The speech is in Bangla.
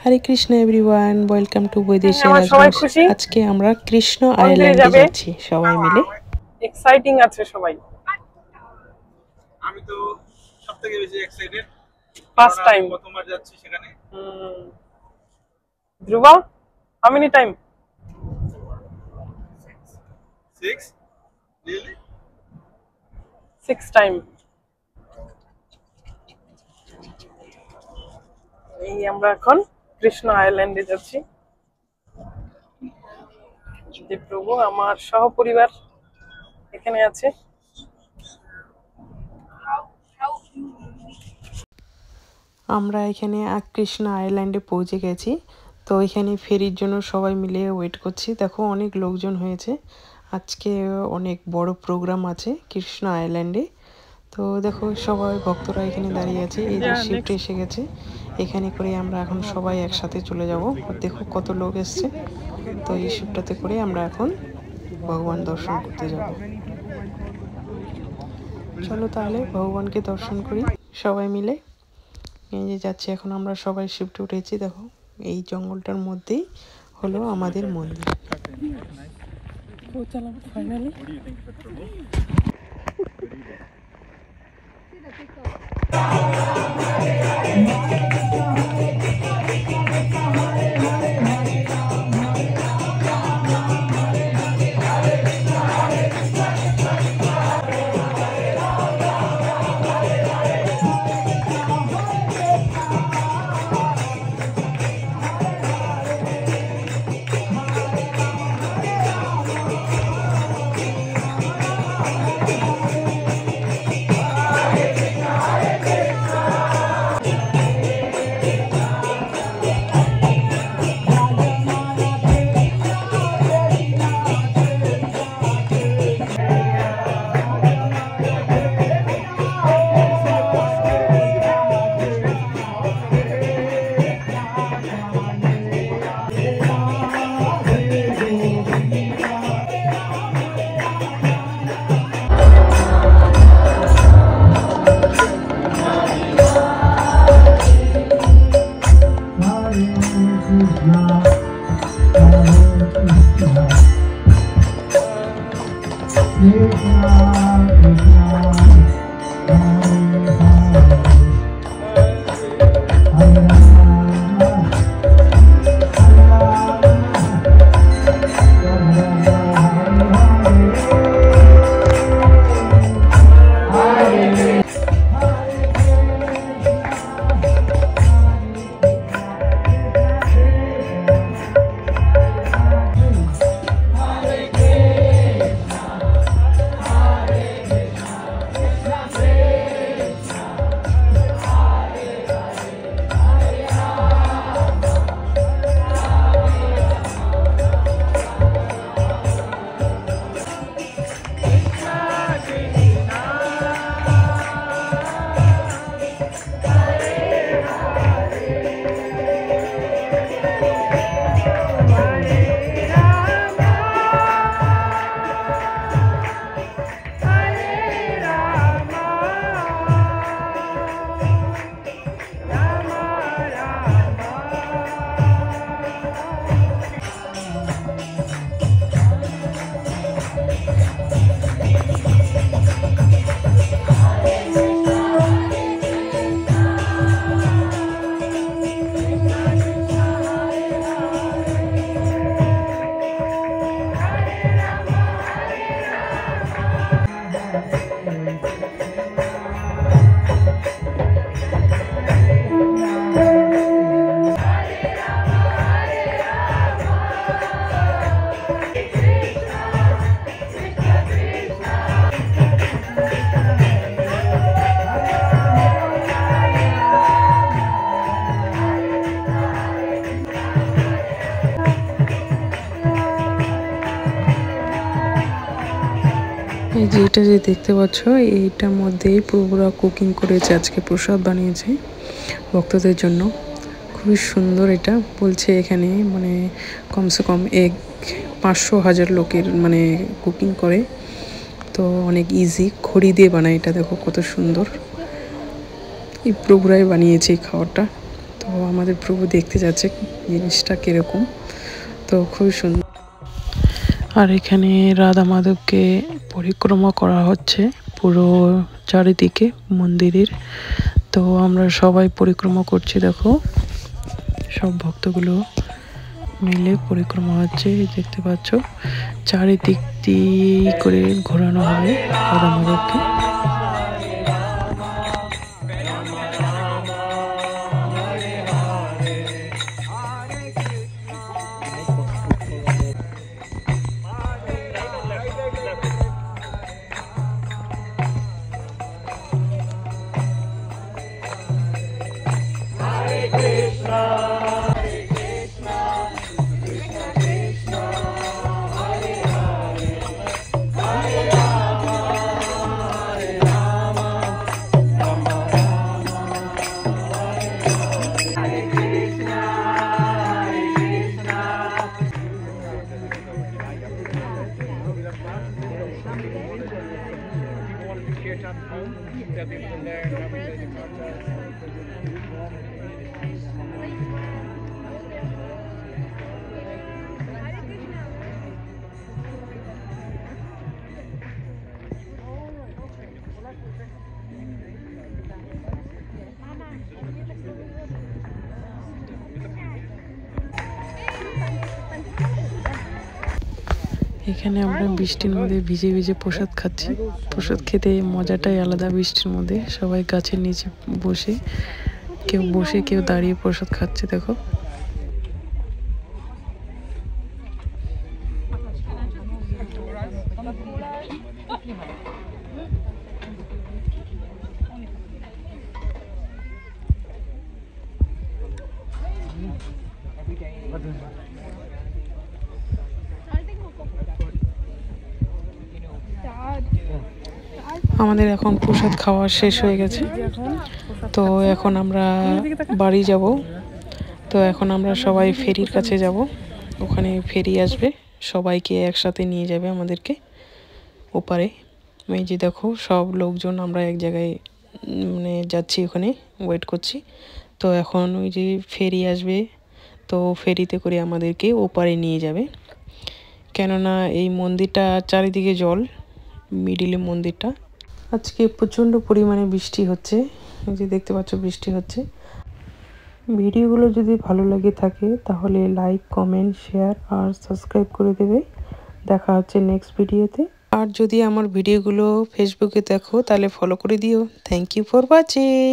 Hare Krishna everyone, welcome to বৈদেশিয়া রাজবংশ। আজকে আমরা কৃষ্ণ আইল্যান্ডে যাচ্ছি সবাই মিলে। এক্সাইটিং আছে সবাই। আমি তো সবথেকে বেশি এক্সাইটেড, ফার্স্ট টাইম প্রথমবার যাচ্ছি সেখানে। Dhruv, how many time? 6 really 6 time. এই আমরা এখন কৃষ্ণ আইল্যান্ডে যাচ্ছি। যে প্রভু আমার সহপরিবার এখানে আছে। আমরা এখানে কৃষ্ণ আইল্যান্ডে পৌঁছে গেছি। তো এখানে ফেরির জন্য সবাই মিলে ওয়েট করছি। দেখো অনেক লোকজন হয়েছে, আজকে অনেক বড় প্রোগ্রাম আছে কৃষ্ণ আইল্যান্ডে। তো দেখো সবাই ভক্তরা এখানে দাঁড়িয়ে আছে। এই যে শিফট এসে গেছে, এখানে করে আমরা এখন সবাই একসাথে চলে যাব। দেখো কত লোক এসছে। তো এই শিফটটাতে করে আমরা এখন ভগবান দর্শন করতে যাব। চলো তাহলে ভগবানকে দর্শন করি সবাই মিলে। এই যে যাচ্ছি এখন আমরা সবাই শিফটে উঠেছি। দেখো এই জঙ্গলটার মধ্যেই হলো আমাদের মন্দির। ফাইনালি এই যে এটা যে দেখতে পাচ্ছ, এইটার মধ্যেই প্রভুরা কুকিং করেছে, আজকে প্রসাদ বানিয়েছে ভক্তদের জন্য। খুবই সুন্দর এটা। বলছে এখানে মানে কমসে কম 500,000 লোকের মানে কুকিং করে। তো অনেক ইজি, খড়ি দিয়ে বানায় এটা। দেখো কত সুন্দর, এই প্রভুরাই বানিয়েছে এই খাবারটা। তো তো আমাদের প্রভু দেখতে যাচ্ছে জিনিসটা কীরকম, তো খুবই সুন্দর। আর এখানে রাধা মাধবকে পরিক্রমা করা হচ্ছে পুরো চারিদিকে মন্দিরের। তো আমরা সবাই পরিক্রমা করছি, দেখো সব ভক্তগুলো মিলে পরিক্রমা হচ্ছে, দেখতে পাচ্ছ চারিদিক দিয়ে করে ঘোরানো হবে রাধা মাধবকে। এখানে আমরা বৃষ্টির মধ্যে ভিজে ভিজে প্রসাদ খাচ্ছি। প্রসাদ খেতে মজাটাই আলাদা। বৃষ্টির মধ্যে সবাই গাছের নিচে বসে কেউ দাঁড়িয়ে প্রসাদ খাচ্ছে, দেখো। আমাদের এখন প্রসাদ খাওয়া শেষ হয়ে গেছে, তো এখন আমরা বাড়ি যাব। তো এখন আমরা সবাই ফেরির কাছে যাব, ওখানে ফেরি আসবে, সবাইকে একসাথে নিয়ে যাবে আমাদেরকে ওপারে। এই যে দেখো সব লোকজন আমরা এক জায়গায় মানে যাচ্ছি, ওখানে ওয়েট করছি। তো এখন ওই যে ফেরি আসবে, তো ফেরিতে করে আমাদেরকে ওপারে নিয়ে যাবে। কেননা এই মন্দিরটা চারিদিকে জল, মিডিলে মন্দিরটা। আজকে প্রচণ্ড পরিমাণে বৃষ্টি হচ্ছে, এই যে দেখতে পাচ্ছ বৃষ্টি হচ্ছে। ভিডিওগুলো যদি ভালো লাগে থাকে তাহলে লাইক, কমেন্ট, শেয়ার আর সাবস্ক্রাইব করে দেবে। দেখা হচ্ছে নেক্সট ভিডিওতে। আর যদি আমার ভিডিওগুলো ফেসবুকে দেখো তাহলে ফলো করে দিও। Thank you for watching.